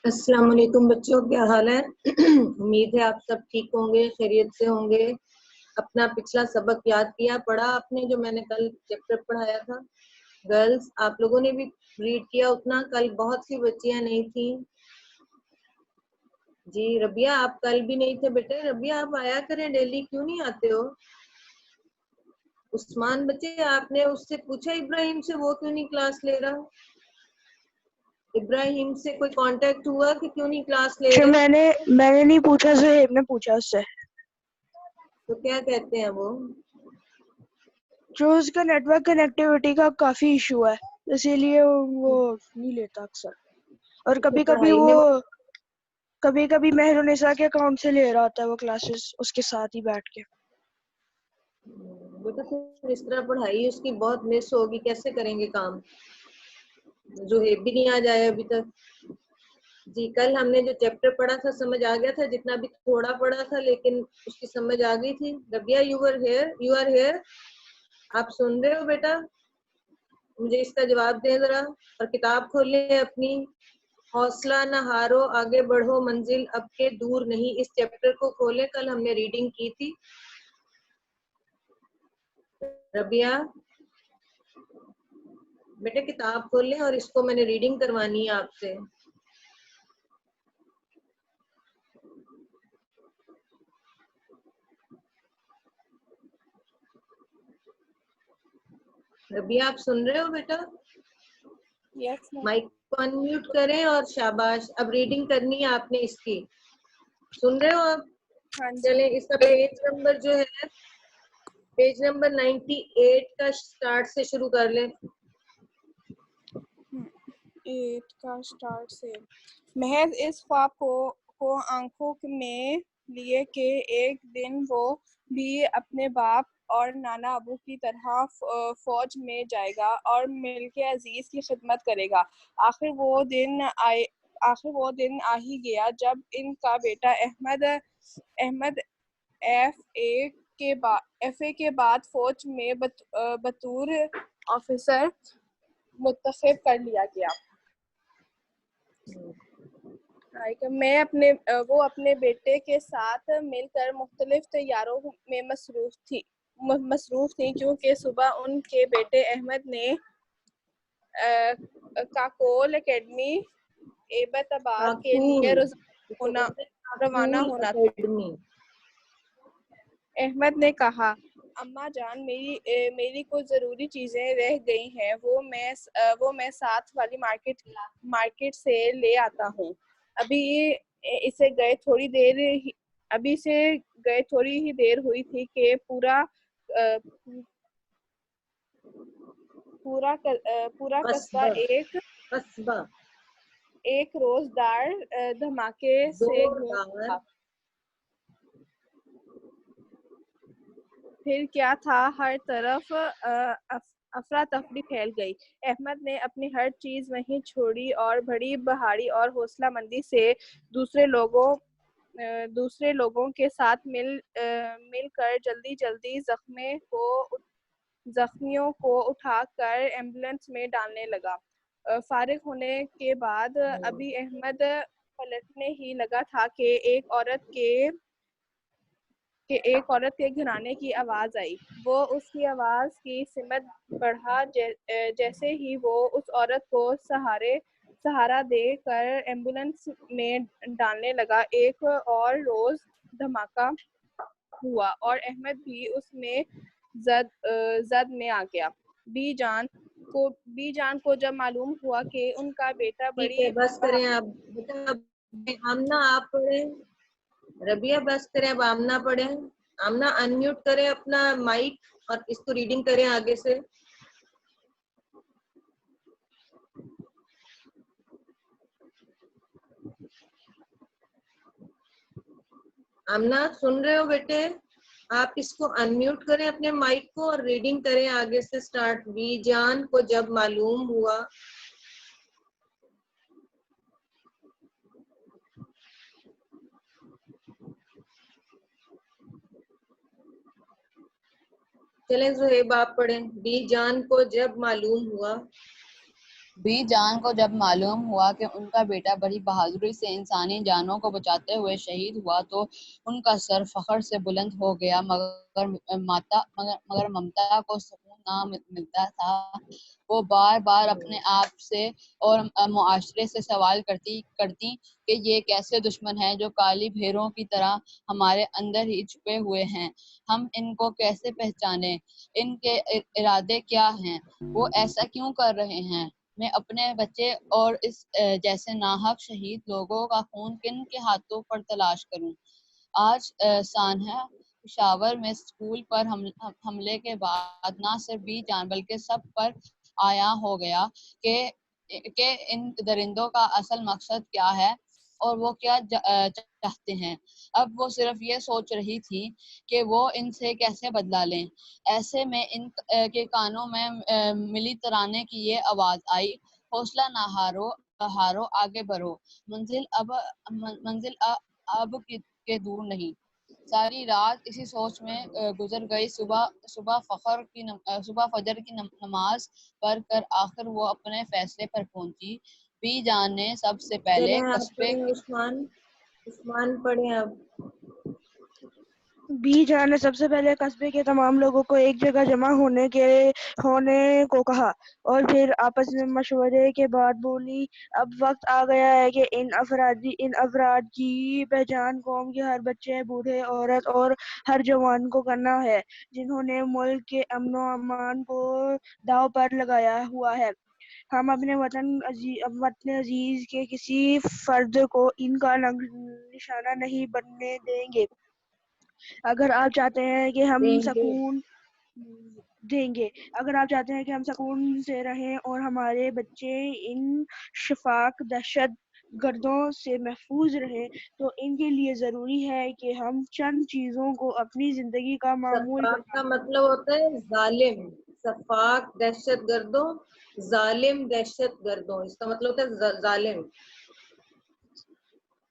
السلام علیکم بچوں، کیا حال ہے؟ امید ہے آپ سب ٹھیک ہوں گے، خیریت سے ہوں گے۔ اپنا پچھلا سبق یاد کیا، پڑھا آپ نے جو میں نے کل چیپٹر پڑھایا تھا؟ گرلز آپ لوگوں نے بھی ریڈ کیا اتنا؟ کل بہت سی بچیاں نہیں تھیں جی۔ ربیہ آپ کل بھی نہیں تھے بیٹے، ربیہ آپ آیا کریں ڈیلی، کیوں نہیں آتے ہو؟ عثمان بچے آپ نے اس سے پوچھا ابراہیم سے وہ کیوں نہیں کلاس لے رہا؟ ابراہیم سے کوئی کانٹیکٹ ہوا کہ کیوں نہیں کلاس لے رہے؟ میں نے نہیں پوچھا، زہیب نے پوچھا اس سے۔ تو کیا کہتے ہیں وہ؟ جو اس کا نیٹ ورک کنیکٹیوٹی کا کافی ایشو ہے، اسی لیے وہ نہیں لیتا اکثر، اور کبھی کبھی مہر النساء کے اکاؤنٹ سے لے رہا ہوتا ہے وہ کلاسز اس کے ساتھ ہی بیٹھ کے۔ بیٹا پھر اس طرح پڑھائی اس کی بہت مس ہوگی، کیسے کریں گے کام؟ زہیب بھی نہیں آ جائے ابھی تک جی۔ کل ہم نے جو چیپٹر پڑھا تھا سمجھ آ گیا تھا، جتنا بھی تھوڑا پڑھا تھا لیکن اس کی سمجھ آ گئی تھی۔ ربیہ یو آر ہیئر، آپ سن رہے ہو بیٹا؟ مجھے اس کا جواب دیں ذرا، اور کتاب کھولیں اپنی۔ حوصلہ نہ ہارو، آگے بڑھو، منزل اب کے دور نہیں۔ اس چیپٹر کو کھولیں، کل ہم نے ریڈنگ کی تھی۔ ربیہ بیٹے کتاب کھولیں، اور اس کو میں نے ریڈنگ کروانی ہے آپ سے۔ ربیہ آپ سن رہے ہو بیٹا؟ یس مائک کو انمیوٹ کریں، اور شاباش، اب ریڈنگ کرنی ہے آپ نے اس کی۔ سن رہے ہو آپ؟ چلیں اس کا پیج نمبر جو ہے، پیج نمبر 98 کا سٹارٹ سے شروع کر لیں۔ 8 کا سٹارٹ سے۔ محض اس خواب کو آنکھوں میں لیے کہ ایک دن وہ بھی اپنے باپ اور نانا ابو کی طرح فوج میں جائے گا اور ملک عزیز کی خدمت کرے گا۔ آخر وہ دن آ ہی گیا جب ان کا بیٹا احمد ایف اے کے بعد فوج میں بطور آفیسر منتخب کر لیا گیا۔ وہ اپنے بیٹے کے ساتھ مل کر مختلف تیاریوں میں مصروف تھی کیونکہ صبح ان کے بیٹے احمد نے کاکول اکیڈمی ایبٹ آباد کے لیے روانہ ہونا تھا۔ احمد نے کہا، اماں جان میری کچھ ضروری چیزیں رہ گئی ہیں، وہ میں ساتھ والی مارکیٹ سے لے آتا ہوں۔ ابھی اسے گئے تھوڑی ہی دیر ہوئی تھی کہ پورا قصبہ ایک روزدار دھماکے سے گونج اٹھا۔ پھر کیا تھا، ہر طرف افراتفری پھیل گئی۔ احمد نے اپنی ہر چیز وہیں چھوڑی اور بڑی بہادری اور حوصلہ مندی سے دوسرے لوگوں کے ساتھ مل کر جلدی زخمیوں کو اٹھا کر ایمبولینس میں ڈالنے لگا۔ فارغ ہونے کے بعد ابھی احمد پلٹنے ہی لگا تھا کہ ایک عورت کے گھرانے کی آواز آئی۔ وہ اس کی آواز کی سمت بڑھا، جیسے ہی وہ اس عورت کو سہارا دے کر ایمبولینس میں ڈالنے لگا، ایک اور روز دھماکہ ہوا اور احمد بھی اس میں زد میں آ گیا۔ بی جان کو جب معلوم ہوا کہ ان کا بیٹا ٹھیک ہے، بس کریں آپ بیٹا۔ آمنہ آپ پڑھیں، ربیہ بس کریں، اب آمنہ پڑھیں۔ آمنہ انمیوٹ کریں اپنا مائک اور اس کو ریڈنگ کریں آگے سے۔ آمنہ سن رہے ہو بیٹے؟ آپ اس کو انمیوٹ کریں اپنے مائک کو اور ریڈنگ کریں آگے سے سٹارٹ۔ بی جان کو جب معلوم ہوا۔ چلیں زہیب آپ پڑھیں۔ بی جان کو جب معلوم ہوا۔ بی جان کو جب معلوم ہوا کہ ان کا بیٹا بڑی بہادری سے انسانی جانوں کو بچاتے ہوئے شہید ہوا تو ان کا سر فخر سے بلند ہو گیا، مگر ممتا کو سکون نہ ملتا تھا۔ وہ بار بار اپنے آپ سے اور معاشرے سے سوال کرتی کہ یہ کیسے دشمن ہیں جو کالی بھیڑوں کی طرح ہمارے اندر ہی چھپے ہوئے ہیں، ہم ان کو کیسے پہچانیں، ان کے ارادے کیا ہیں، وہ ایسا کیوں کر رہے ہیں، میں اپنے بچے اور اس جیسے ناحق شہید لوگوں کا خون کن کے ہاتھوں پر تلاش کروں۔ آج سانحہ پشاور میں اسکول پر حملے کے بعد نہ صرف بی جان بلکہ سب پر آیا ہو گیا کہ ان درندوں کا اصل مقصد کیا ہے اور وہ کیا چاہتے ہیں۔ اب وہ صرف یہ سوچ رہی تھی کہ وہ ان سے کیسے بدلہ لیں۔ ایسے میں ان کے کانوں میں ملی ترانے کی یہ آواز آئی، حوصلہ نہ ہارو، آگے بڑھو، منزل اب کے دور نہیں۔ ساری رات اسی سوچ میں گزر گئی۔ صبح فجر کی نماز پڑھ کر آخر وہ اپنے فیصلے پر پہنچی۔ بی جان نے سب سے پہلے چلیں آپ قصبے پڑھیں، عثمان پڑھیں آپ۔ بی جان نے سب سے پہلے قصبے کے تمام لوگوں کو ایک جگہ جمع ہونے کو کہا اور پھر آپس میں مشورے کے بعد بولی، اب وقت آ گیا ہے کہ ان افراد کی پہچان قوم کے ہر بچے، بوڑھے، عورت اور ہر جوان کو کرنا ہے جنہوں نے ملک کے امن و امان کو داؤ پر لگایا ہوا ہے۔ ہم اپنے وطن عزیز کے کسی فرد کو ان کا نشانہ نہیں بننے دیں گے۔ اگر آپ چاہتے ہیں کہ ہم دیں گے۔ سکون سے رہیں اور ہمارے بچے ان شفاق دہشت گردوں سے محفوظ رہیں تو ان کے لیے ضروری ہے کہ ہم چند چیزوں کو اپنی زندگی کا معمول شفاق بنا کا مطلب ہوتا ہے ظالم، شفاق دہشت گردوں، ظالم دہشت گردوں، اس کا مطلب ہوتا ہے ظالم۔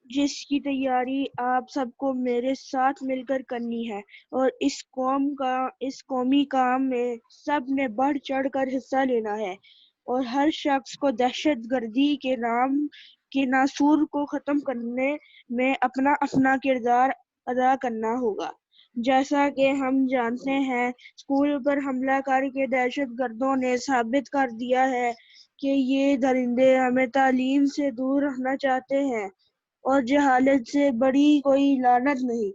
جس کی تیاری آپ سب کو میرے ساتھ مل کر کرنی ہے اور اس قومی کام میں سب نے بڑھ چڑھ کر حصہ لینا ہے اور ہر شخص کو دہشت گردی کے نام کے ناسور کو ختم کرنے میں اپنا کردار ادا کرنا ہوگا۔ جیسا کہ ہم جانتے ہیں، اسکول پر حملہ کر کے دہشت گردوں نے ثابت کر دیا ہے کہ یہ درندے ہمیں تعلیم سے دور رکھنا چاہتے ہیں اور جہالت سے بڑی کوئی لعنت نہیں۔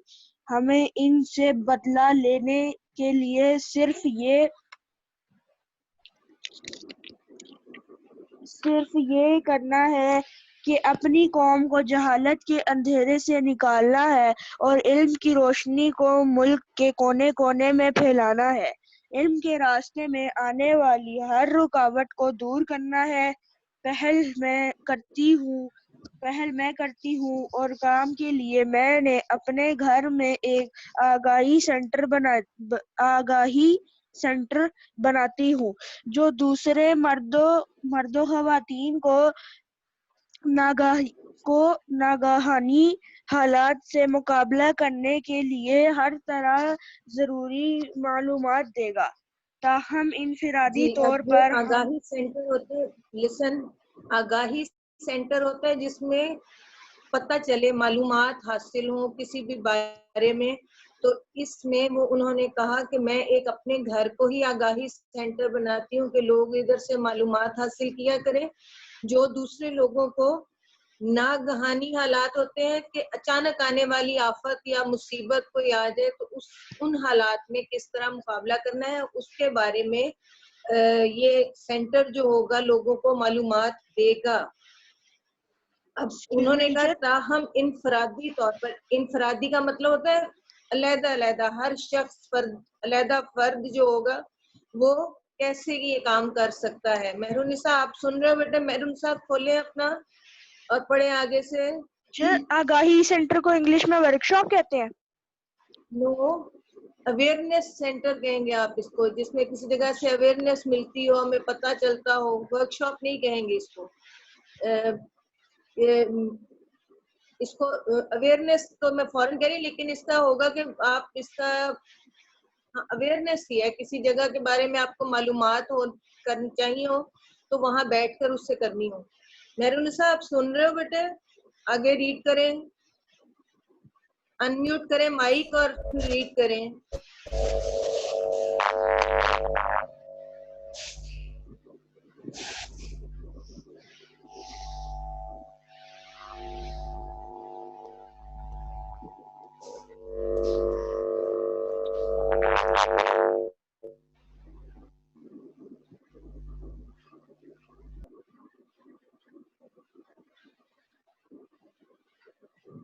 ہمیں ان سے بدلہ لینے کے لیے صرف یہ کرنا ہے کہ اپنی قوم کو جہالت کے اندھیرے سے نکالنا ہے اور علم کی روشنی کو ملک کے کونے کونے میں پھیلانا ہے۔ علم کے راستے میں آنے والی ہر رکاوٹ کو دور کرنا ہے۔ پہل میں کرتی ہوں اور کام کے لیے میں نے اپنے گھر میں ایک آگاہی سینٹر بناتی ہوں جو دوسرے مرد و خواتین کو ناگہانی حالات سے مقابلہ کرنے کے لیے ہر طرح ضروری معلومات دے گا تاہم انفرادی جی، طور اب پر ہم آگاہی سینٹر ہوتے ہیں، آگاہی سینٹر ہوتا ہے جس میں پتہ چلے، معلومات حاصل ہوں کسی بھی بارے میں، تو اس میں انہوں نے کہا کہ میں ایک اپنے گھر کو ہی آگاہی سینٹر بناتی ہوں کہ لوگ ادھر سے معلومات حاصل کیا کریں جو دوسرے لوگوں کو ناگہانی حالات ہوتے ہیں کہ اچانک آنے والی آفت یا مصیبت کوئی آ جائے تو ان حالات میں کس طرح مقابلہ کرنا ہے، اس کے بارے میں یہ سینٹر جو ہوگا لوگوں کو معلومات دے گا۔ اب انہوں نے کہا تاہم انفرادی طور پر، انفرادی کا مطلب ہوتا ہے علیحدہ علیحدہ، ہر شخص علیحدہ فرد جو ہوگا وہ کیسے یہ کام کر سکتا ہے۔ مہرالنساء آپ سن رہے ہو بیٹا؟ مہرالنساء کھولیں اپنا اور پڑھیں آگے سے۔ آگاہی سینٹر کو انگلش میں ورک شاپ کہتے ہیں۔ نو، اویئرنیس سینٹر کہیں گے آپ اس کو، جس میں کسی جگہ سے اویئرنیس ملتی ہو، ہمیں پتہ چلتا ہو۔ ورک شاپ نہیں کہیں گے اس کو، اس کو اویئرنیس تو میں فوراً کہہ رہی، لیکن اس کا ہوگا کہ آپ اس کا اویئرنیس ہی ہے، کسی جگہ کے بارے میں آپ کو معلومات کرنی چاہیے ہو تو وہاں بیٹھ کر اس سے کرنی ہو. مہرونسا آپ سن رہے ہو بیٹے؟ آگے ریڈ کریں, انمیوٹ کریں مائک اور پھر ریڈ کریں.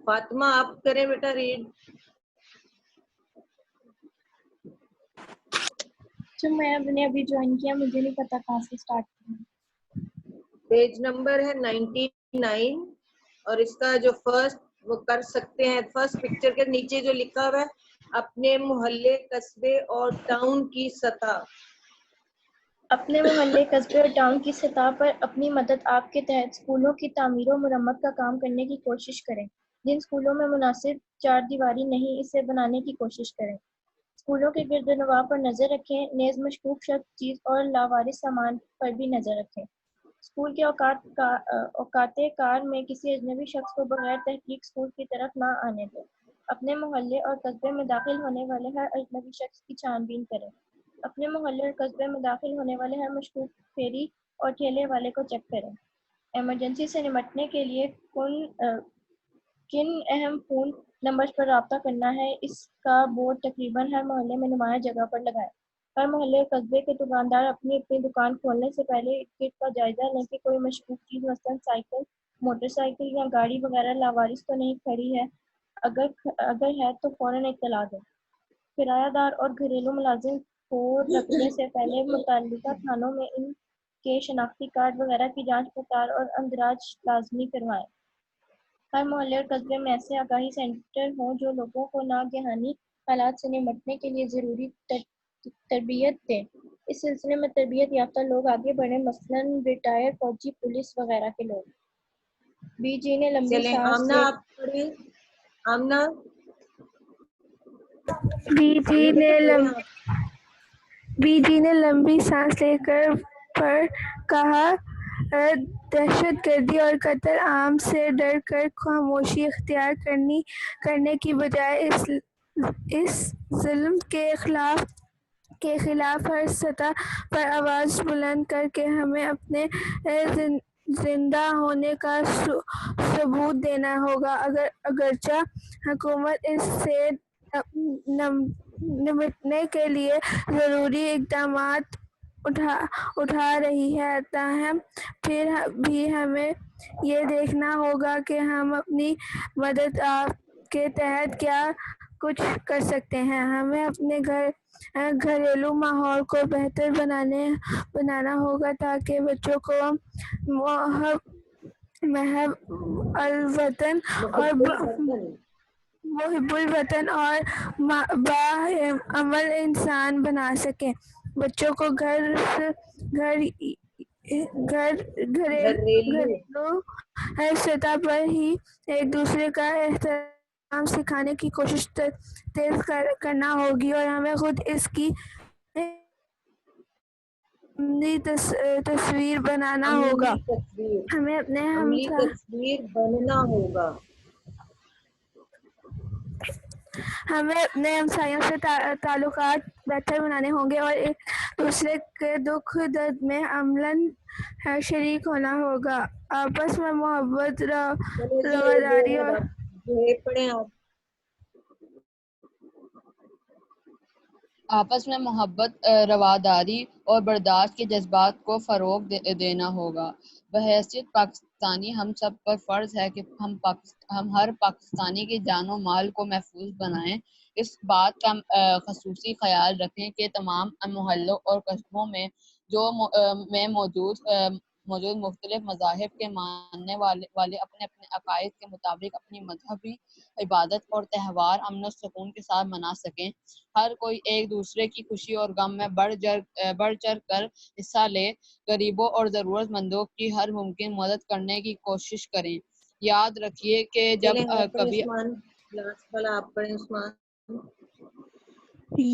فاطمہ آپ کریں بیٹا ریڈ. جو میں نے ابھی جوائن کیا, مجھے نہیں پتا کہاں سے اسٹارٹ کرنا. پیج نمبر ہے 99 اور اس کا جو فرسٹ وہ کر سکتے ہیں, فرسٹ پکچر کے نیچے جو لکھا ہوا ہے اپنے محلے قصبے اور ٹاؤن کی سطح. اپنے محلے قصبے اور ٹاؤن کی سطح پر اپنی مدد آپ کے تحت اسکولوں کی تعمیر و مرمت کا کام کرنے کی کوشش کریں. جن اسکولوں میں مناسب چار دیواری نہیں, اسے بنانے کی کوشش کریں. اسکولوں کے گرد و نواح پر نظر رکھیں, نیز مشکوک شخص, چیز اور لاوارث سامان پر بھی نظر رکھیں. اسکول کے اوقات کار میں کسی اجنبی شخص کو بغیر تحقیق اسکول کی طرف نہ آنے دیں. اپنے محلے اور قصبے میں داخل ہونے والے ہر اجنبی شخص کی چھان بین کریں. اپنے محلے اور قصبے میں داخل ہونے والے ہر مشکوک پھیری اور ٹھیلے والے کو چیک کریں. ایمرجنسی سے نمٹنے کے لیے کن اہم فون نمبرز پر رابطہ کرنا ہے, اس کا بورڈ تقریباً ہر محلے میں نمایاں جگہ پر لگائیں. ہر محلے اور قصبے کے دکاندار اپنی دکان کھولنے سے پہلے کٹ کا جائزہ لیں کہ کوئی مشکوک چیز مثلاً سائیکل, موٹر سائیکل یا گاڑی وغیرہ لاوارث تو نہیں کھڑی ہے. اگر ہے تو فوراً اطلاع دیں. کرایہ دار اور گھریلو ملازم کو رکھنے سے پہلے متعلقہ تھانوں میں ان کے شناختی کارڈ وغیرہ کی جانچ پڑتال اور اندراج لازمی کروائیں. ہر محلے اور قصبے میں ایسے آگاہی سینٹر ہوں جو لوگوں کو ناگہانی حالات سے نمٹنے کے لیے ضروری تربیت دیں. اس سلسلے میں تربیت یافتہ لوگ آگے بڑھیں, مثلاً ریٹائر فوجی, پولیس وغیرہ کے لوگ. بی جی نے لمبی چلیں سانس آمنہ لے آپ پڑھیں. آمنہ بی جی نے لمبی سانس لے کر پر کہا, دہشت گردی اور قتل عام سے ڈر کر خاموشی اختیار کرنے کی بجائے اس ظلم کے خلاف ہر سطح پر آواز بلند کر کے ہمیں اپنے زندہ ہونے کا ثبوت دینا ہوگا. اگرچہ حکومت اس سے نمٹنے کے لیے ضروری اقدامات اٹھا رہی ہے, تاہم پھر بھی ہمیں یہ دیکھنا ہوگا کہ ہم اپنی مدد آپ کے تحت کیا کچھ کر سکتے ہیں. ہمیں اپنے گھریلو ماحول کو بہتر بنانا ہوگا تاکہ بچوں کو محب الوطن اور باعمل انسان بنا سکیں. بچوں کو گھریلو سطح پر ہی ایک دوسرے کا احترام سکھانے کی کوشش تیز کرنا ہوگی, اور ہمیں خود اس کی عملی تصویر بنانا ہوگا. ہمیں اپنے تصویر بننا ہوگا. ہمیں اپنے ہمسایوں سے تعلقات بہتر بنانے ہوں گے اور ایک دوسرے کے دکھ درد میں عملاً شریک ہونا ہوگا. آپس میں محبت, رواداری اور پڑھیں آپ. آپس میں محبت, رواداری اور برداشت کے جذبات کو فروغ دینا ہوگا. بحیثیت پاکستانی ہم سب پر فرض ہے کہ ہم ہر پاکستانی کی جان و مال کو محفوظ بنائیں. اس بات کا خصوصی خیال رکھیں کہ تمام محلوں اور قصبوں میں موجود مختلف مذاہب کے ماننے والے اپنے اپنے عقائد کے مطابق اپنی مذہبی عبادت اور تہوار امن و سکون کے ساتھ منا سکیں. ہر کوئی ایک دوسرے کی خوشی اور غم میں بڑھ چڑھ کر حصہ لے. غریبوں اور ضرورت مندوں کی ہر ممکن مدد کرنے کی کوشش کریں. یاد رکھیے کہ جب کبھی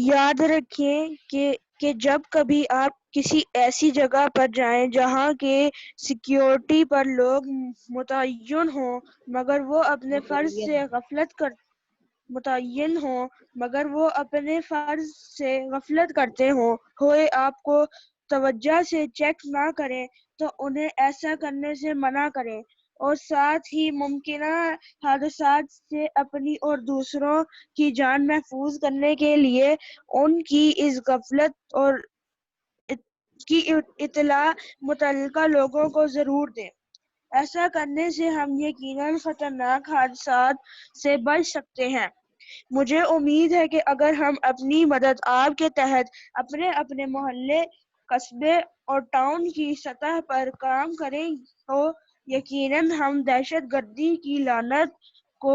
یاد رکھیں کہ کہ جب کبھی آپ کسی ایسی جگہ پر جائیں جہاں کے سیکیورٹی پر لوگ متعین ہوں مگر وہ اپنے فرض سے غفلت کرتے ہوئے آپ کو توجہ سے چیک نہ کریں تو انہیں ایسا کرنے سے منع کریں، اور ساتھ ہی ممکنہ حادثات سے اپنی اور دوسروں کی جان محفوظ کرنے کے لیے ان کی اس غفلت اور کی اطلاع متعلقہ لوگوں کو ضرور دیں۔ ایسا کرنے سے ہم یقیناً خطرناک حادثات سے بچ سکتے ہیں۔ مجھے امید ہے کہ اگر ہم اپنی مدد آپ کے تحت اپنے محلے، قصبے اور ٹاؤن کی سطح پر کام کریں تو یقیناً ہم دہشت گردی کی لعنت کو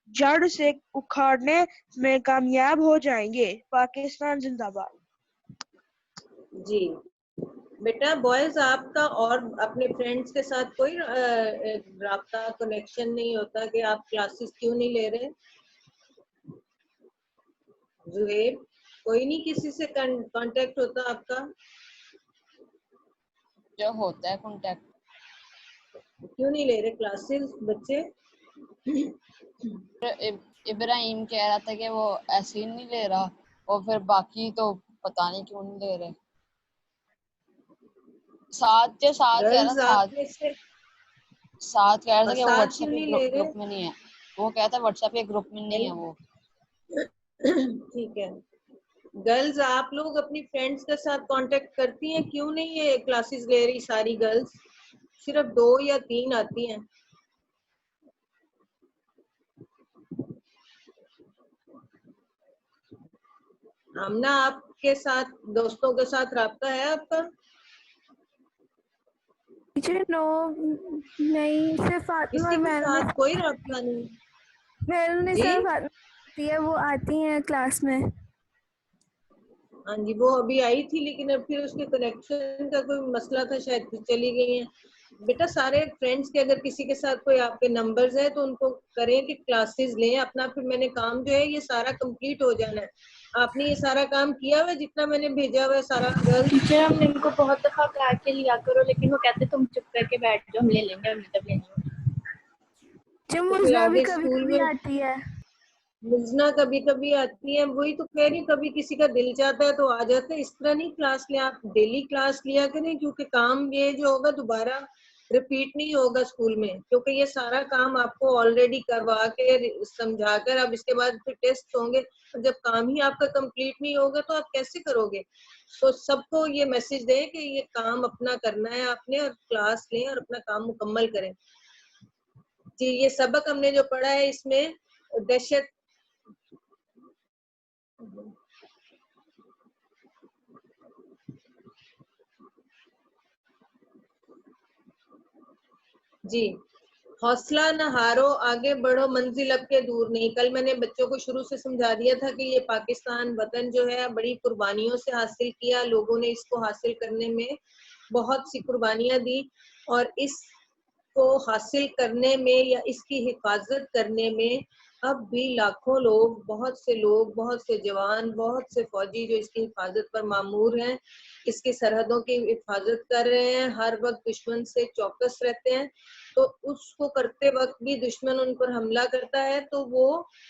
جڑ سے اکھاڑنے میں کامیاب ہو جائیں گے۔ پاکستان زندہ باد۔ جی بیٹا بوائز، آپ کا اور اپنے فرینڈس کے ساتھ کوئی رابطہ کنیکشن نہیں ہوتا کہ آپ کلاسز کیوں نہیں لے رہے؟ زہیب، کوئی نہیں کسی سے کانٹیکٹ ہوتا آپ کا؟ جو ہوتا ہے کانٹیکٹ، کیوں نہیں لے رہے کلاسز بچے؟ ابراہیم کہہ رہا تھا کہ وہ ایسے ہی نہیں لے رہا، اور پھر باقی تو پتہ نہیں کیوں نہیں لے رہے۔ ساتھ کہہ رہا گرلز آپ میں سے ساتھ کہہ رہا تھا کہ وہ ساتھ واٹس کیوں ایپ نہیں کے لے گروپ رہے؟ میں نہیں ہے، وہ کہتا ہے واٹس ایپ کے گروپ میں نہیں ہے وہ۔ ٹھیک ہے، گرلز آپ لوگ اپنی فرینڈس کے ساتھ کانٹیکٹ کرتی ہیں؟ کیوں نہیں یہ کلاسز لے رہی ساری گرلز؟ صرف 2 یا 3 آتی ہیں۔ آمنہ، آپ کے ساتھ دوستوں کے ساتھ رابطہ ہے آپ کا؟ نو نہیں، صرف فاطمہ کسی کے میرے ساتھ کوئی رابطہ نہیں؟ جی آتی ہے، وہ آتی ہیں کلاس میں۔ ہاں جی، وہ ابھی آئی تھی لیکن اب پھر اس کے کنیکشن کا کوئی مسئلہ تھا، شاید پھر چلی گئی ہیں۔ بیٹا سارے فرینڈس کے اگر کسی کے ساتھ کوئی آپ کے نمبرز ہیں تو ان کو کریں کہ کلاسز لیں اپنا، پھر میں نے کام جو ہے یہ سارا کمپلیٹ ہو جانا ہے۔ آپ نے یہ سارا کام کیا ہوا ہے جتنا میں نے بھیجا ہوا ہے سارا؟ گرلز ٹیچر ہم نے ان کو بہت دفعہ کہا کہ لیا کرو، لیکن وہ کہتے تم چپ کر کے بیٹھ جاؤ، ہم لے لیں گے، ہم جب لیں گے۔ تو پھر مجھے بھی آگے کبھی اسکول کبھی میں آتی ہے۔ مزنا کبھی کبھی آتی ہے، وہی تو کہہ رہی، کبھی کسی کا دل چاہتا ہے تو آ جاتے ہیں۔ اس طرح نہیں کلاس لیں، آپ ڈیلی کلاس لیا کریں، کیونکہ کام یہ جو ہوگا دوبارہ ریپیٹ نہیں ہوگا اسکول میں، کیونکہ یہ سارا کام آپ کو آلریڈی کروا کے سمجھا کر اب اس کے بعد پھر ٹیسٹ ہوں گے، اور جب کام ہی آپ کا کمپلیٹ نہیں ہوگا تو آپ کیسے کرو گے؟ تو سب کو یہ میسج دیں کہ یہ کام اپنا کرنا ہے آپ نے، اور کلاس لیں اور اپنا کام مکمل کریں۔ جی، یہ سبق ہم نے جو پڑھا ہے اس میں دہشت جی، حوصلہ نہ ہارو، آگے بڑھو، منزل اب کے دور نہیں۔ کل میں نے بچوں کو شروع سے سمجھا دیا تھا کہ یہ پاکستان وطن جو ہے بڑی قربانیوں سے حاصل کیا، لوگوں نے اس کو حاصل کرنے میں بہت سی قربانیاں دی، اور اس کو حاصل کرنے میں یا اس کی حفاظت کرنے میں اب بھی لاکھوں لوگ، بہت سے جوان، بہت سے فوجی جو اس کی حفاظت پر مامور ہیں، اس کی سرحدوں کی حفاظت کر رہے ہیں، ہر وقت دشمن سے چوکس رہتے ہیں۔ تو اس کو کرتے وقت بھی دشمن ان پر حملہ کرتا ہے تو وہ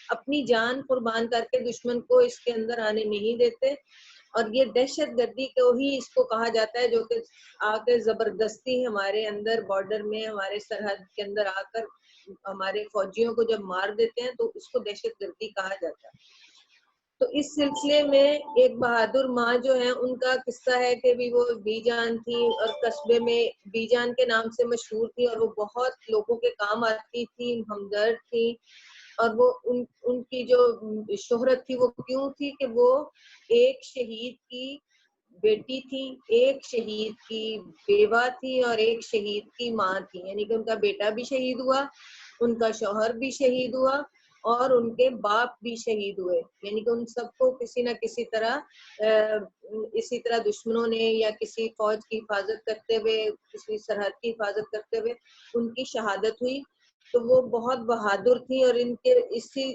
اپنی جان قربان کر کے دشمن کو اس کے اندر آنے نہیں دیتے، اور یہ دہشت گردی کو ہی اس کو کہا جاتا ہے، جو کہ آ کے زبردستی ہمارے اندر بارڈر میں، ہمارے سرحد کے اندر آ کر ہمارے فوجیوں کو جب مار دیتے ہیں تو اس کو دہشت گردی کہا جاتا ہے۔ تو اس سلسلے میں ایک بہادر ماں جو ہے ان کا قصہ ہے کہ بھی وہ بی جان تھی، اور قصبے میں بی جان کے نام سے مشہور تھی، اور وہ بہت لوگوں کے کام آتی تھی، ہمدرد تھی، اور وہ ان کی جو شہرت تھی وہ کیوں تھی کہ وہ ایک شہید کی بیٹی تھی، ایک شہید کی بیوہ تھی، اور ایک شہید کی ماں تھی، یعنی کہ ان کا بیٹا بھی شہید ہوا، ان کا شوہر بھی شہید ہوا، اور ان کے باپ بھی شہید ہوئے، یعنی کہ ان سب کو کسی نہ کسی طرح اسی طرح دشمنوں نے یا کسی فوج کی حفاظت کرتے ہوئے، کسی سرحد کی حفاظت کرتے ہوئے ان کی شہادت ہوئی۔ تو وہ بہت بہادر تھی، اور ان کے اسی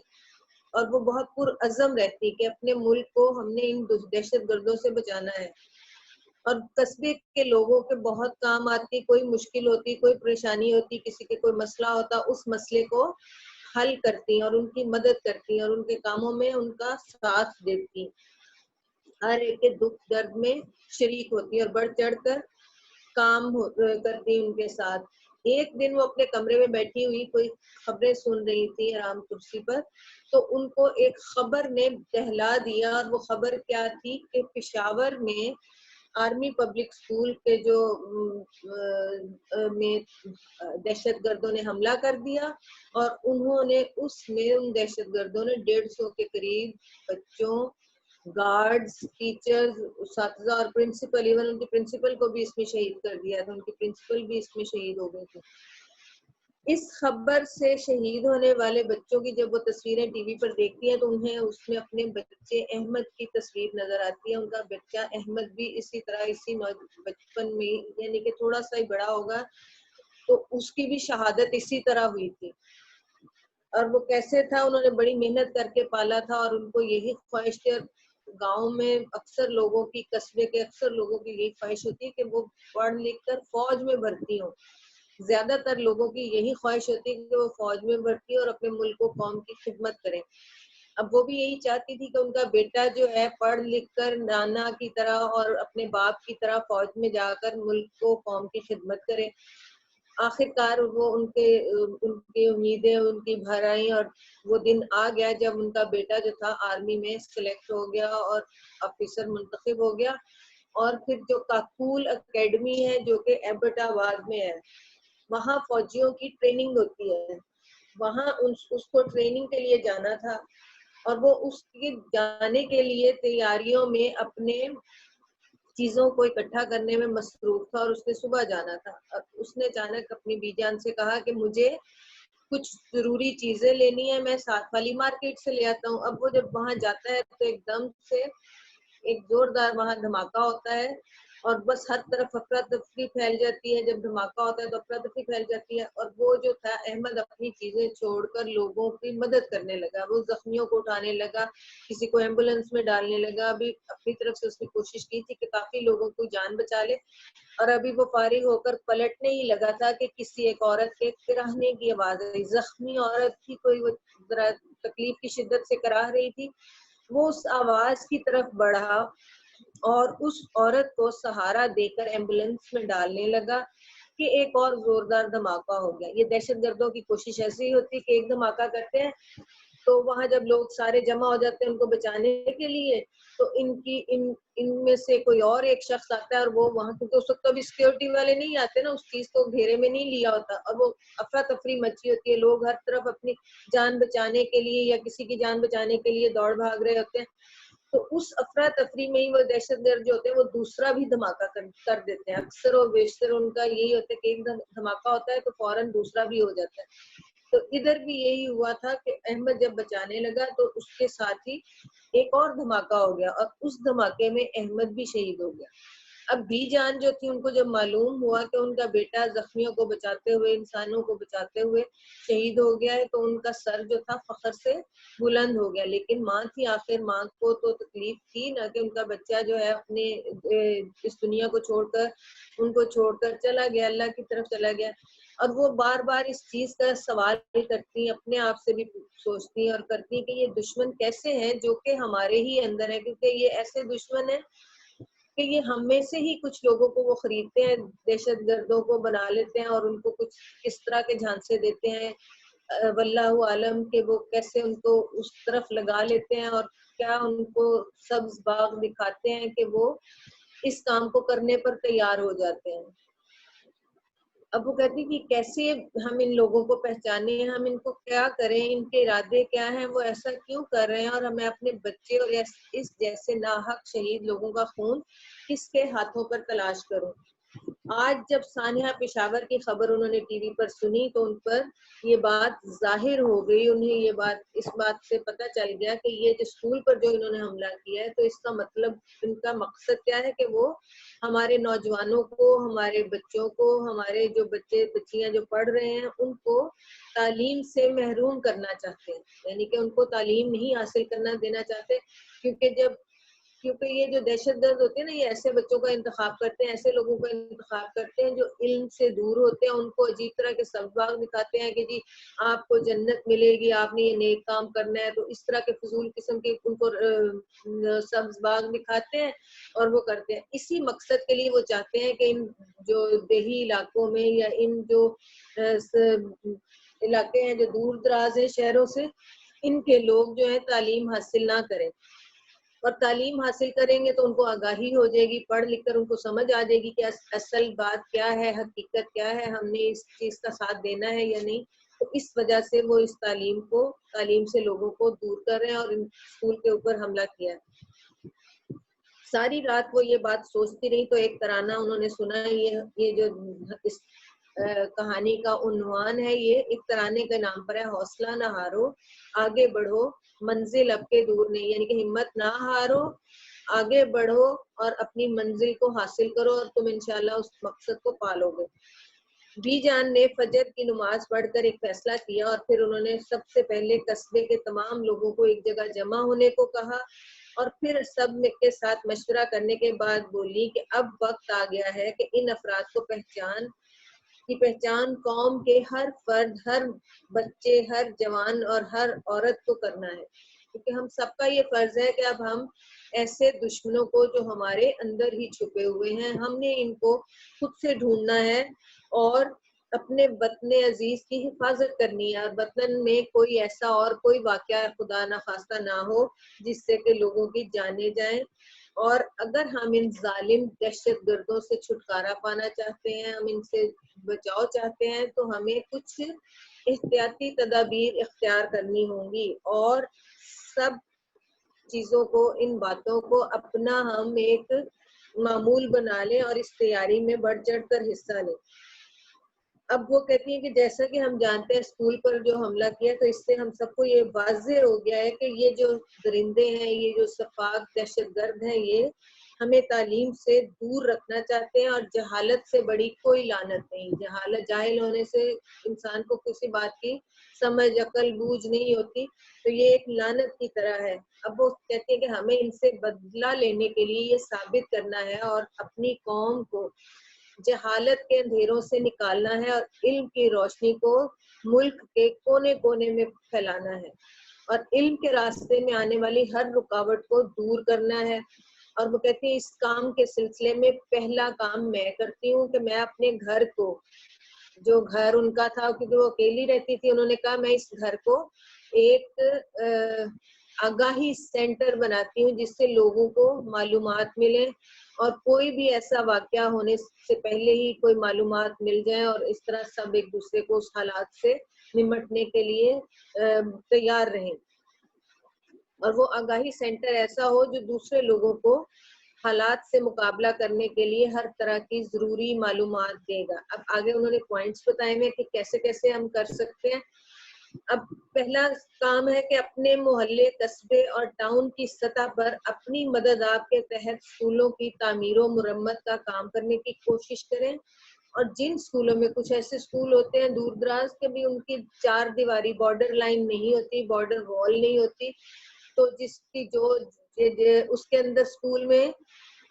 اور وہ بہت پرعزم رہتی کہ اپنے ملک کو ہم نے ان دہشت گردوں سے بچانا ہے. اور قصبے کے لوگوں کے بہت کام آتی, کوئی مشکل ہوتی, کوئی پریشانی ہوتی, کسی کے کوئی مسئلہ ہوتا, اس مسئلے کو حل کرتی اور ان کی مدد کرتی اور ان کے کاموں میں ان کا ساتھ دیتی, ہر ایک کے دکھ درد میں شریک ہوتی اور بڑھ چڑھ کر کام کرتی ان کے ساتھ. ایک دن وہ اپنے کمرے میں بیٹھی ہوئی کوئی خبریں سن رہی تھی آرام کرسی پر, تو ان کو ایک خبر نے دہلا دیا, اور وہ خبر کیا تھی کہ پشاور میں آرمی پبلک اسکول کے جو میں دہشت گردوں نے حملہ کر دیا, اور انہوں نے اس میں ان دہشت گردوں نے 150 کے قریب بچوں, گارڈز, ٹیچرز, اساتذہ اور پرنسپل, ایون ان کی پرنسپل کو بھی اس میں شہید کر دیا تھا, ان کی پرنسپل بھی اس میں شہید ہو گئے تھے. اس خبر سے شہید ہونے والے بچوں کی جب وہ تصویریں ٹی وی پر دیکھتی ہیں تو انہیں اس میں اپنے بچے احمد کی تصویر نظر آتی ہے. ان کا بچہ احمد بھی اسی طرح اسی بچپن میں, یعنی کہ تھوڑا سا ہی بڑا ہوگا, تو اس کی بھی شہادت اسی طرح ہوئی تھی. اور وہ کیسے تھا, انہوں نے بڑی محنت کر کے پالا تھا, اور ان کو یہی خواہش تھی, گاؤں میں اکثر لوگوں کی, قصبے کے اکثر لوگوں کی یہی خواہش ہوتی ہے کہ وہ پڑھ لکھ کر فوج میں بھرتی ہوں. زیادہ تر لوگوں کی یہی خواہش ہوتی ہے کہ وہ فوج میں بھرتی اور اپنے ملک و قوم کی خدمت کریں. اب وہ بھی یہی چاہتی تھی کہ ان کا بیٹا جو ہے پڑھ لکھ کر نانا کی طرح اور اپنے باپ کی طرح فوج میں جا کر ملک و قوم کی خدمت کرے. آخر کار وہ ان کی امیدیں ان کی بھر آئیں, اور وہ دن آ گیا جب ان کا بیٹا جو تھا آرمی میں سلیکٹ ہو گیا اور آفیسر منتخب ہو گیا. اور پھر جو کاکول اکیڈمی ہے جو کہ ایبٹ آباد میں ہے, وہاں فوجیوں کی ٹریننگ ہوتی ہے, وہاں اس کو ٹریننگ کے لیے جانا تھا, اور وہ اس کے جانے کے لیے تیاریوں میں اپنے چیزوں کو اکٹھا کرنے میں مصروف تھا, اور اس نے صبح جانا تھا. اور اس نے اچانک اپنی بی جان سے کہا کہ مجھے کچھ ضروری چیزیں لینی ہے, میں ساتھ والی مارکیٹ سے لے آتا ہوں. اب وہ جب وہاں جاتا ہے تو ایک دم سے ایک زوردار وہاں دھماکہ ہوتا ہے, اور بس ہر طرف افراتفری پھیل جاتی ہے. جب دھماکہ ہوتا ہے تو افراتفری پھیل جاتی ہے, اور وہ جو تھا احمد اپنی چیزیں چھوڑ کر لوگوں کی مدد کرنے لگا. وہ زخمیوں کو اٹھانے لگا, کسی کو ایمبولینس میں ڈالنے لگا. ابھی اپنی طرف سے اس نے کوشش کی تھی کہ کافی لوگوں کو جان بچا لے, اور ابھی وہ فارغ ہو کر پلٹنے ہی لگا تھا کہ کسی ایک عورت کے کراہنے کی آواز آئی. زخمی عورت تھی, کوئی وہ ذرا تکلیف کی شدت سے کراہ رہی تھی. وہ اس آواز کی طرف بڑھا اور اس عورت کو سہارا دے کر ایمبولینس میں ڈالنے لگا کہ ایک اور زوردار دھماکہ ہو گیا. یہ دہشت گردوں کی کوشش ایسی ہی ہوتی کہ ایک دھماکہ کرتے ہیں, تو وہاں جب لوگ سارے جمع ہو جاتے ہیں ان کو بچانے کے لیے, تو ان میں سے کوئی اور ایک شخص آتا ہے, اور وہ وہاں, کیونکہ اس وقت تو ابھی سیکورٹی والے نہیں آتے نا, اس چیز کو گھیرے میں نہیں لیا ہوتا, اور وہ افراتفری مچی ہوتی ہے. لوگ ہر طرف اپنی جان بچانے کے لیے یا کسی کی جان بچانے کے لیے دوڑ بھاگ رہے ہوتے ہیں. تو اس افراتفری میں ہی وہ دہشت گرد جو ہوتے ہیں وہ دوسرا بھی دھماکہ کر دیتے ہیں. اکثر و بیشتر ان کا یہی ہوتا ہے کہ ایک دھماکہ ہوتا ہے تو فوراً دوسرا بھی ہو جاتا ہے. تو ادھر بھی یہی ہوا تھا کہ احمد جب بچانے لگا تو اس کے ساتھ ہی ایک اور دھماکہ ہو گیا, اور اس دھماکے میں احمد بھی شہید ہو گیا. اب بی جان جو تھی, ان کو جب معلوم ہوا کہ ان کا بیٹا زخمیوں کو بچاتے ہوئے, انسانوں کو بچاتے ہوئے شہید ہو گیا ہے, تو ان کا سر جو تھا فخر سے بلند ہو گیا. لیکن ماں تھی, آخر ماں کو تو تکلیف تھی نہ کہ ان کا بچہ جو ہے اپنے اس دنیا کو چھوڑ کر, ان کو چھوڑ کر چلا گیا, اللہ کی طرف چلا گیا. اور وہ بار بار اس چیز کا سوال کرتی, اپنے آپ سے بھی سوچتی اور کرتی کہ یہ دشمن کیسے ہیں جو کہ ہمارے ہی اندر ہے, کیونکہ یہ ایسے دشمن ہیں کہ یہ ہم میں سے ہی کچھ لوگوں کو وہ خریدتے ہیں, دہشت گردوں کو بنا لیتے ہیں, اور ان کو کچھ کس طرح کے جھانسے دیتے ہیں, واللہ عالم کہ وہ کیسے ان کو اس طرف لگا لیتے ہیں, اور کیا ان کو سبز باغ دکھاتے ہیں کہ وہ اس کام کو کرنے پر تیار ہو جاتے ہیں. اب وہ کہتی کہ کیسے ہم ان لوگوں کو پہچانے, ہم ان کو کیا کریں, ان کے ارادے کیا ہیں, وہ ایسا کیوں کر رہے ہیں, اور ہمیں اپنے بچے اور اس جیسے ناحق شہید لوگوں کا خون کس کے ہاتھوں پر تلاش کروں. آج جب سانحہ پشاور کی خبر انہوں نے ٹی وی پر سنی تو ان پر یہ بات ظاہر ہو گئی. انہیں اس بات سے پتہ چل گیا کہ یہ جو اسکول پر جو انہوں نے حملہ کیا ہے تو اس کا مطلب ان کا مقصد کیا ہے کہ وہ ہمارے نوجوانوں کو, ہمارے بچوں کو, ہمارے جو بچے بچیاں جو پڑھ رہے ہیں ان کو تعلیم سے محروم کرنا چاہتے ہیں, یعنی کہ ان کو تعلیم نہیں حاصل کرنا دینا چاہتے. کیونکہ یہ جو دہشت گرد ہوتے ہیں نا, یہ ایسے بچوں کا انتخاب کرتے ہیں, ایسے لوگوں کا انتخاب کرتے ہیں جو علم سے دور ہوتے ہیں. ان کو عجیب طرح کے سبق دکھاتے ہیں کہ جی آپ کو جنت ملے گی, آپ نے یہ نیک کام کرنا ہے. تو اس طرح کے فضول قسم کے ان کو سبز باغ دکھاتے ہیں اور وہ کرتے ہیں. اسی مقصد کے لیے وہ چاہتے ہیں کہ ان جو دیہی علاقوں میں یا ان جو علاقے ہیں جو دور دراز ہیں شہروں سے, ان کے لوگ جو ہے تعلیم حاصل نہ کریں. اور تعلیم حاصل کریں گے تو ان کو آگاہی ہو جائے گی, پڑھ لکھ کر ان کو سمجھ آ جائے گی کہ اصل بات کیا ہے, حقیقت کیا ہے, ہم نے اس چیز کا ساتھ دینا ہے یا نہیں. تو اس وجہ سے وہ اس تعلیم سے لوگوں کو دور کر رہے ہیں اور اسکول کے اوپر حملہ کیا ہے. ساری رات وہ یہ بات سوچتی رہی تو ایک ترانہ انہوں نے سنا. یہ جو اس کہانی کا عنوان ہے, یہ ایک ترانے کے نام پر ہے, حوصلہ نہ ہارو آگے بڑھو منزل اب کے دور نہیں. یعنی کہ ہمت نہ ہارو, آگے بڑھو اور اپنی منزل کو حاصل کرو اور تم انشاءاللہ اس مقصد کو پالو گے. بی جان نے فجر کی نماز پڑھ کر ایک فیصلہ کیا اور پھر انہوں نے سب سے پہلے قصبے کے تمام لوگوں کو ایک جگہ جمع ہونے کو کہا اور پھر سب کے ساتھ مشورہ کرنے کے بعد بولی کہ اب وقت آ گیا ہے کہ ان افراد کو پہچان قوم کے ہر فرد, ہر بچے, ہر جوان اور ہر عورت کو کرنا ہے. کیونکہ ہم سب کا یہ فرض ہے کہ اب ہم ایسے دشمنوں کو جو ہمارے اندر ہی چھپے ہوئے ہیں, ہم نے ان کو خود سے ڈھونڈنا ہے اور اپنے وطن عزیز کی حفاظت کرنی ہے. اور وطن میں کوئی ایسا اور کوئی واقعہ خدا نخواستہ نہ ہو جس سے کہ لوگوں کی جانیں جائیں. اور اگر ہم ان ظالم دہشت گردوں سے چھٹکارا پانا چاہتے ہیں, ہم ان سے بچاؤ چاہتے ہیں, تو ہمیں کچھ احتیاطی تدابیر اختیار کرنی ہوں گی اور سب چیزوں کو, ان باتوں کو اپنا ہم ایک معمول بنا لیں اور اس تیاری میں بڑھ چڑھ کر حصہ لیں. اب وہ کہتی ہیں کہ جیسا کہ ہم جانتے ہیں اسکول پر جو حملہ کیا تو اس سے ہم سب کو یہ واضح ہو گیا ہے کہ یہ جو درندے ہیں, یہ جو سفاک دہشت گرد ہیں, یہ ہمیں تعلیم سے دور رکھنا چاہتے ہیں. اور جہالت سے بڑی کوئی لعنت نہیں. جاہل ہونے سے انسان کو کسی بات کی سمجھ عقل بوجھ نہیں ہوتی, تو یہ ایک لعنت کی طرح ہے. اب وہ کہتے ہیں کہ ہمیں ان سے بدلہ لینے کے لیے یہ ثابت کرنا ہے اور اپنی قوم کو جہالت کے اندھیروں سے نکالنا ہے اور علم کی روشنی کو ملک کے کونے کونے میں پھیلانا ہے اور علم کے راستے میں آنے والی ہر رکاوٹ کو دور کرنا ہے. اور وہ کہتی ہیں اس کام کے سلسلے میں پہلا کام میں کرتی ہوں کہ میں اپنے گھر کو, جو گھر ان کا تھا کیونکہ وہ اکیلی رہتی تھی, انہوں نے کہا میں اس گھر کو ایک آگاہی سینٹر بناتی ہوں جس سے لوگوں کو معلومات ملیں اور کوئی بھی ایسا واقعہ ہونے سے پہلے ہی کوئی معلومات مل جائیں اور اس طرح سب ایک دوسرے کو اس حالات سے نمٹنے کے لیے تیار رہیں. اور وہ آگاہی سینٹر ایسا ہو جو دوسرے لوگوں کو حالات سے مقابلہ کرنے کے لیے ہر طرح کی ضروری معلومات دے گا. اب آگے انہوں نے پوائنٹس بتائے ہیں کہ کیسے کیسے ہم کر سکتے ہیں. اب پہلا کام ہے کہ اپنے محلے, قصبے اور ٹاؤن کی سطح پر اپنی مدد آپ کے تحت اسکولوں کی تعمیر و مرمت کا کام کرنے کی کوشش کریں. اور جن اسکولوں میں کچھ ایسے اسکول ہوتے ہیں دور دراز کے بھی, ان کی 4 دیواری بارڈر لائن نہیں ہوتی, بارڈر وال نہیں ہوتی, تو جس کی جو اس کے اندر اسکول میں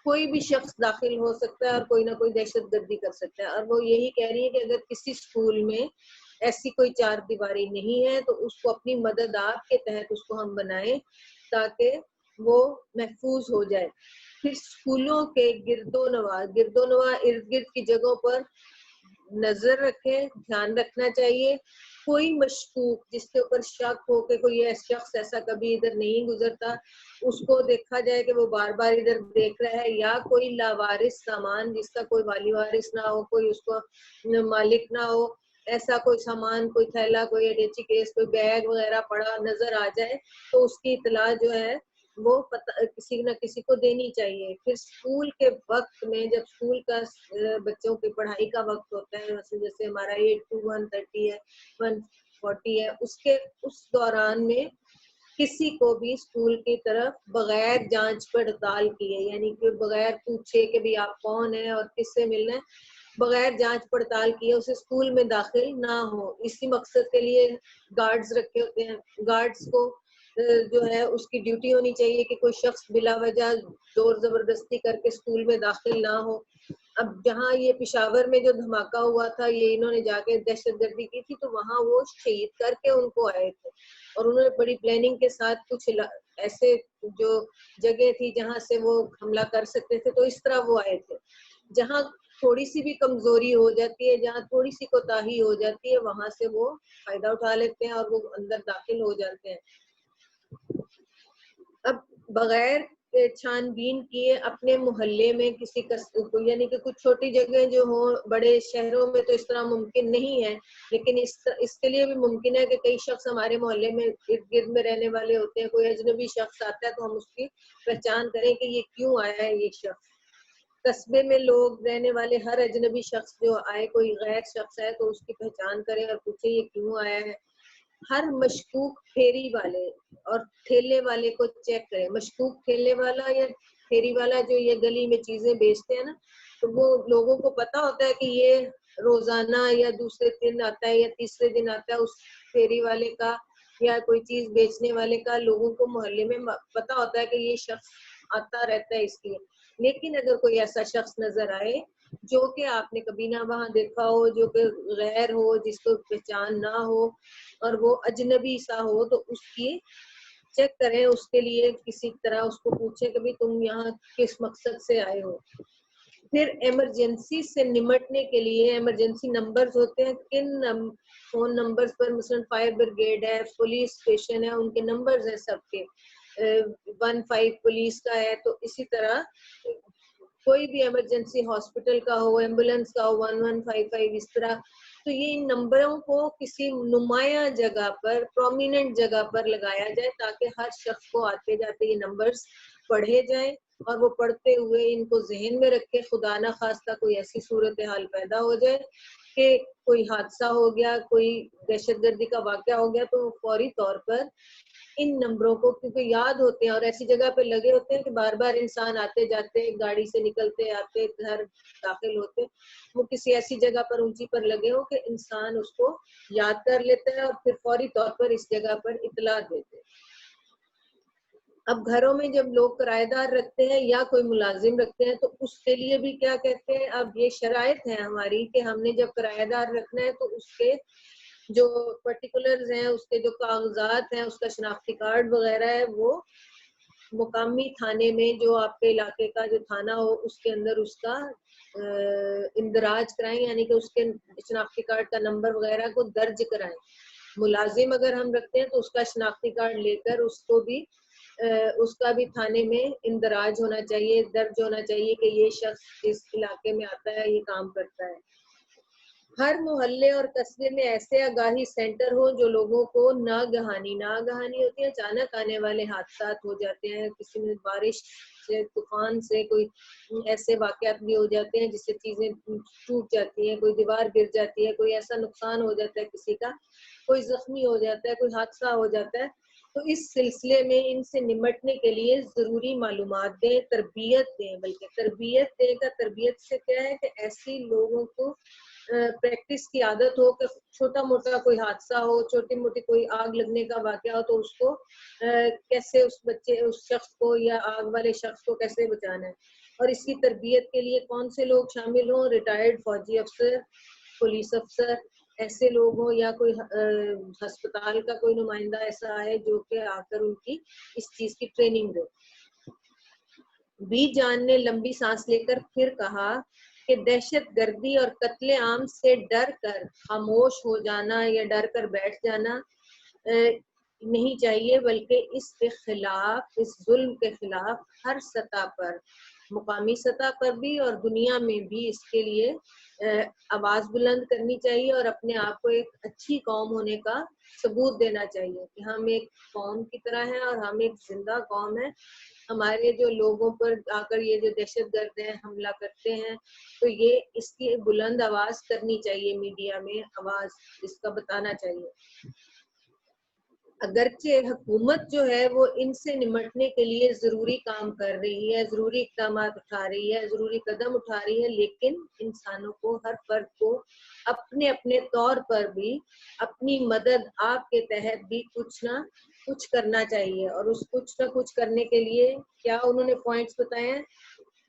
کوئی بھی شخص داخل ہو سکتا ہے اور کوئی نہ کوئی دہشت گردی کر سکتا ہے. اور وہ یہی کہہ رہی ہے کہ اگر کسی اسکول میں ایسی کوئی 4 دیواری نہیں ہے تو اس کو اپنی مدد آپ کے تحت اس کو ہم بنائیں تاکہ وہ محفوظ ہو جائے. پھر اسکولوں کے گرد و نواح ارد گرد کی جگہوں پر نظر رکھیں, دھیان رکھنا چاہیے. کوئی مشکوک جس کے اوپر شک ہو کہ کوئی شخص ایسا کبھی ادھر نہیں گزرتا, اس کو دیکھا جائے کہ وہ بار بار ادھر دیکھ رہا ہے, یا کوئی لاوارث سامان جس کا کوئی والی وارث نہ ہو, کوئی اس کو مالک نہ ہو, ایسا کوئی سامان, کوئی تھیلا, کوئی اٹیچی کیس, کوئی بیگ وغیرہ پڑا نظر آ جائے تو اس کی اطلاع جو ہے وہ کسی نہ کسی کو دینی چاہیے. پھر اسکول کے وقت میں جب اسکول کا بچوں کی پڑھائی کا وقت ہوتا ہے, جیسے ہمارا 8 to 1:30 ہے, 1:40 ہے, اس دوران میں کسی کو بھی اسکول کی طرف بغیر جانچ پڑتال کیے, یعنی کہ بغیر پوچھے کہ بھی آپ کون ہیں اور کس سے ملنا ہے, بغیر جانچ پڑتال کیے اسے اسکول میں داخل نہ ہو. اسی مقصد کے لیے گارڈز رکھے ہوتے ہیں. گارڈز کو جو ہے اس کی ڈیوٹی ہونی چاہیے کہ کوئی شخص بلا وجہ زور زبردستی کر کے اسکول میں داخل نہ ہو. اب جہاں یہ پشاور میں جو دھماکہ ہوا تھا, یہ انہوں نے جا کے دہشت گردی کی تھی, تو وہاں وہ شہید کر کے ان کو آئے تھے, اور انہوں نے بڑی پلاننگ کے ساتھ کچھ ایسے جو جگہ تھی جہاں سے وہ حملہ کر سکتے تھے, تو اس طرح وہ آئے تھے. جہاں تھوڑی سی بھی کمزوری ہو جاتی ہے, جہاں تھوڑی سی کوتاہی ہو جاتی ہے, وہاں سے وہ فائدہ اٹھا لیتے ہیں اور وہ اندر داخل ہو جاتے ہیں. اب بغیر چھان بین کیے اپنے محلے میں کسی کو, یعنی کہ کچھ چھوٹی جگہیں جو ہوں, بڑے شہروں میں تو اس طرح ممکن نہیں ہے, لیکن اس کے لیے بھی ممکن ہے کہ کئی شخص ہمارے محلے میں ارد گرد میں رہنے والے ہوتے ہیں, کوئی اجنبی شخص آتا ہے تو ہم اس کی پہچان کریں کہ یہ کیوں آیا ہے یہ شخص. قصبے میں لوگ رہنے والے ہر اجنبی شخص جو آئے, کوئی غیر شخص ہے تو اس کی پہچان کریں اور پوچھیں یہ کیوں آیا ہے. ہر مشکوک پھیری والے اور ٹھیلے والے کو چیک کریں. مشکوک ٹھیلے والا یا پھیری والا جو یہ گلی میں چیزیں بیچتے ہیں نا, تو وہ لوگوں کو پتا ہوتا ہے کہ یہ روزانہ یا دوسرے دن آتا ہے یا تیسرے دن آتا ہے. اس پھیری والے کا یا کوئی چیز بیچنے والے کا لوگوں کو محلے میں پتا ہوتا ہے کہ یہ شخص آتا رہتا ہے اس لیے. لیکن اگر کوئی ایسا شخص نظر آئے جو کہ آپ نے کبھی نہ وہاں دیکھا ہو, جو کہ غیر ہو, جس کو پہچان نہ ہو اور وہ اجنبی سا ہو, تو اس کی چیک کریں. اس کے لیے کسی طرح اس کو پوچھیں کہ بھی تم یہاں کس مقصد سے آئے ہو. پھر ایمرجنسی سے نمٹنے کے لیے ایمرجنسی نمبرز ہوتے ہیں. کن فون نمبرز پر, مثلا فائر بریگیڈ ہے, پولیس اسٹیشن ہے, ان کے نمبرز ہیں سب کے. 15 پولیس کا ہے, تو اسی طرح کوئی بھی ایمرجنسی ہاسپٹل کا ہو, ایمبولینس کا ہو, 1155 اس طرح. تو یہ ان نمبروں کو کسی نمایاں جگہ پر, پرومیننٹ جگہ پر لگایا جائے تاکہ ہر شخص کو آتے جاتے یہ نمبرز پڑھے جائیں, اور وہ پڑھتے ہوئے ان کو ذہن میں رکھے. خدا نہ خواستہ کوئی ایسی صورتحال پیدا ہو جائے کہ کوئی حادثہ ہو گیا, کوئی دہشت گردی کا واقعہ ہو گیا, تو فوری طور پر ان نمبروں کو, کیونکہ یاد ہوتے ہیں اور ایسی جگہ پہ لگے ہوتے ہیں کہ بار بار انسان آتے جاتے, گاڑی سے نکلتے آتے, گھر داخل ہوتے, وہ کسی ایسی جگہ پر اونچی پر لگے ہو کہ انسان اس کو یاد کر لیتا ہے اور پھر فوری طور پر اس جگہ پر اطلاع دیتے. اب گھروں میں جب لوگ کرایہ دار رکھتے ہیں یا کوئی ملازم رکھتے ہیں, تو اس کے لیے بھی کیا کہتے ہیں, اب یہ شرائط ہے ہماری کہ ہم نے جب کرایہ دار رکھنا ہے تو اس کے جو پرٹیکولرز ہیں, اس کے جو کاغذات ہیں, اس کا شناختی کارڈ وغیرہ ہے, وہ مقامی تھانے میں, جو آپ کے علاقے کا جو تھانہ ہو, اس کے اندر اس کا اندراج کرائیں, یعنی کہ اس کے شناختی کارڈ کا نمبر وغیرہ کو درج کرائیں. ملازم اگر ہم رکھتے ہیں تو اس کا شناختی کارڈ لے کر اس کا بھی تھانے میں اندراج ہونا چاہیے, درج ہونا چاہیے کہ یہ شخص اس علاقے میں آتا ہے, یہ کام کرتا ہے. ہر محلے اور قصبے میں ایسے آگاہی سینٹر ہو جو لوگوں کو ناگہانی ہوتی ہے, اچانک آنے والے حادثات ہو جاتے ہیں, کسی میں بارش سے, طوفان سے کوئی ایسے واقعات بھی ہو جاتے ہیں جس سے چیزیں ٹوٹ جاتی ہیں, کوئی دیوار گر جاتی ہے, کوئی ایسا نقصان ہو جاتا ہے کسی کا, کوئی زخمی ہو جاتا ہے, کوئی حادثہ ہو جاتا ہے. تو اس سلسلے میں ان سے نمٹنے کے لیے ضروری معلومات دیں, تربیت دیں. بلکہ تربیت دے گا, تربیت سے کیا ہے کہ ایسی لوگوں کو پریکٹس کی عادت ہو کہ چھوٹا موٹا کوئی حادثہ ہو, چھوٹی موٹی کوئی آگ لگنے کا واقعہ ہو, تو اس کو کیسے اس شخص کو یا آگ والے شخص کو کیسے بچانا ہے. اور اس کی تربیت کے لیے کون سے لوگ شامل ہوں, ریٹائرڈ فوجی افسر, پولیس افسر, ایسے لوگ ہوں, یا کوئی ہسپتال کا کوئی نمائندہ ایسا ہے جو کہ آ کر ان کی اس چیز کی ٹریننگ دے. بی جان نے لمبی سانس لے کر پھر کہا کہ دہشت گردی اور قتل عام سے ڈر کر خاموش ہو جانا یا ڈر کر بیٹھ جانا نہیں چاہیے, بلکہ اس کے خلاف, اس ظلم کے خلاف ہر سطح پر مقامی سطح پر بھی اور دنیا میں بھی اس کے لیے آواز بلند کرنی چاہیے اور اپنے آپ کو ایک اچھی قوم ہونے کا ثبوت دینا چاہیے کہ ہم ایک قوم کی طرح ہیں اور ہم ایک زندہ قوم ہیں. ہمارے جو لوگوں پر آ کر یہ جو دہشت گرد ہیں حملہ کرتے ہیں تو یہ اس کی بلند آواز کرنی چاہیے, میڈیا میں آواز اس کا بتانا چاہیے. اگرچہ حکومت جو ہے وہ ان سے نمٹنے کے لیے ضروری کام کر رہی ہے, ضروری اقدامات اٹھا رہی ہے, ضروری قدم اٹھا رہی ہے, لیکن انسانوں کو, ہر فرد کو اپنے اپنے طور پر بھی اپنی مدد آپ کے تحت بھی کچھ نہ کچھ کرنا چاہیے. اور اس کچھ نہ کچھ کرنے کے لیے کیا انہوں نے پوائنٹس بتائے ہیں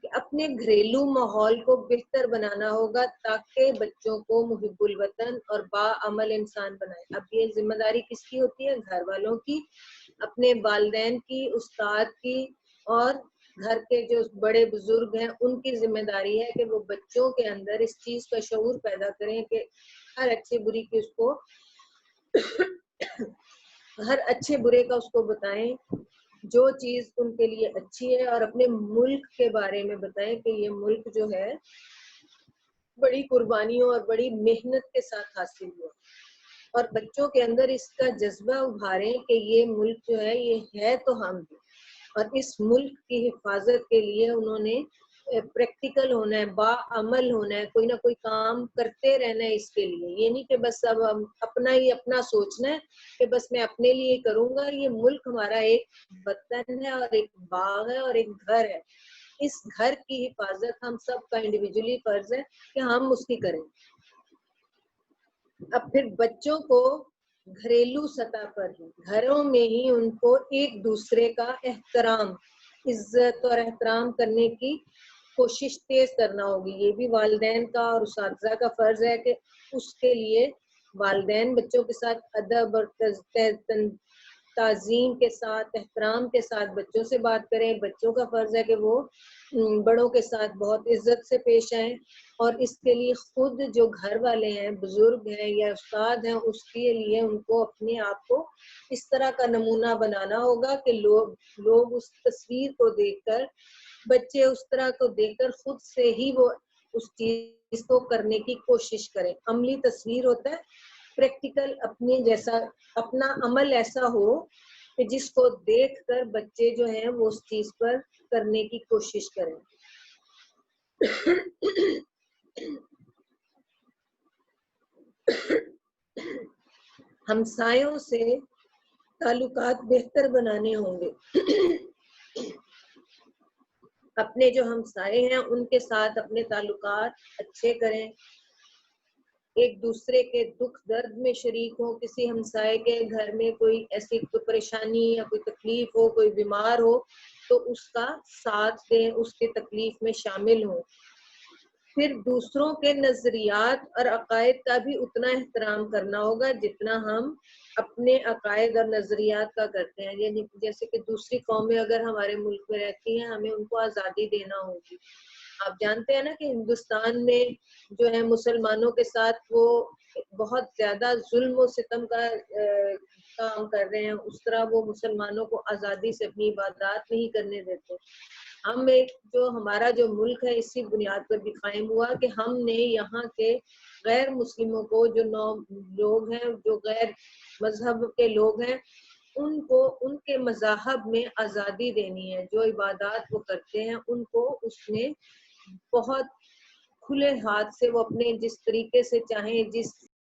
کہ اپنے گھریلو ماحول کو بہتر بنانا ہوگا تاکہ بچوں کو محب الوطن اور باعمل انسان بنائے. اب یہ ذمہ داری کس کی ہوتی ہے؟ گھر والوں کی, اپنے والدین کی, استاد کی, اور گھر کے جو بڑے بزرگ ہیں ان کی ذمہ داری ہے کہ وہ بچوں کے اندر اس چیز کا شعور پیدا کریں کہ ہر اچھے بری کی اس کو ہر اچھے برے کا اس کو بتائیں جو چیز ان کے لیے اچھی ہے, اور اپنے ملک کے بارے میں بتائیں کہ یہ ملک جو ہے بڑی قربانیوں اور بڑی محنت کے ساتھ حاصل ہوا, اور بچوں کے اندر اس کا جذبہ ابھاریں کہ یہ ملک جو ہے یہ ہے تو ہم ہیں, اور اس ملک کی حفاظت کے لیے انہوں نے پریکٹیکل ہونا ہے, باعمل ہونا ہے, کوئی نہ کوئی کام کرتے رہنا ہے اس کے لیے. یہ نہیں کہ بس اب ہم اپنا ہی اپنا سوچنا ہے کہ بس میں اپنے لیے کروں گا. یہ ملک ہمارا ایک وطن ہے اور ایک باغ ہے اور ایک گھر ہے. اس گھر کی حفاظت ہم سب کا انڈیویجولی فرض ہے کہ ہم اس کی کریں. اب پھر بچوں کو گھریلو سطح پر ہی, گھروں میں ہی ان کو ایک دوسرے کا احترام, عزت اور احترام کرنے کی کوشش تیز کرنا ہوگی. یہ بھی والدین کا اور اساتذہ کا فرض ہے کہ اس کے لیے والدین بچوں کے ساتھ ادب اور تعظیم کے ساتھ, احترام کے ساتھ بچوں سے بات کریں. بچوں کا فرض ہے کہ وہ بڑوں کے ساتھ بہت عزت سے پیش آئیں, اور اس کے لیے خود جو گھر والے ہیں, بزرگ ہیں یا استاد ہیں, اس کے لیے ان کو اپنے آپ کو اس طرح کا نمونہ بنانا ہوگا کہ لوگ اس تصویر کو دیکھ کر, بچے اس طرح کو دیکھ کر خود سے ہی وہ اس چیز کو کرنے کی کوشش کریں. عملی تصویر ہوتا ہے پریکٹیکل, اپنے جیسا اپنا عمل ایسا ہو کہ جس کو دیکھ کر بچے جو ہیں وہ اس چیز پر کرنے کی کوشش کریں. ہمسایوں سے تعلقات بہتر بنانے ہوں گے. اپنے جو ہمسائے ہیں ان کے ساتھ اپنے تعلقات اچھے کریں, ایک دوسرے کے دکھ درد میں شریک ہوں. کسی ہمسائے کے گھر میں کوئی ایسی کوئی پریشانی یا کوئی تکلیف ہو, کوئی بیمار ہو تو اس کا ساتھ دیں, اس کی تکلیف میں شامل ہوں. پھر دوسروں کے نظریات اور عقائد کا بھی اتنا احترام کرنا ہوگا جتنا ہم اپنے عقائد اور نظریات کا کرتے ہیں. یعنی جیسے کہ دوسری قومیں اگر ہمارے ملک میں رہتی ہیں, ہمیں ان کو آزادی دینا ہوگی. آپ جانتے ہیں نا کہ ہندوستان میں جو ہے مسلمانوں کے ساتھ وہ بہت زیادہ ظلم و ستم کا کام کر رہے ہیں. اس طرح وہ مسلمانوں کو آزادی سے اپنی عبادات نہیں کرنے دیتے. ہم ایک جو ہمارا جو ملک ہے اسی بنیاد پر بھی قائم ہوا کہ ہم نے یہاں کے غیر مسلموں کو, جو لوگ ہیں جو غیر مذہب کے لوگ ہیں, ان کو ان کے مذاہب میں آزادی دینی ہے. جو عبادات وہ کرتے ہیں ان کو اس میں بہت کھلے ہاتھ سے وہ اپنے جس طریقے سے چاہیں, جس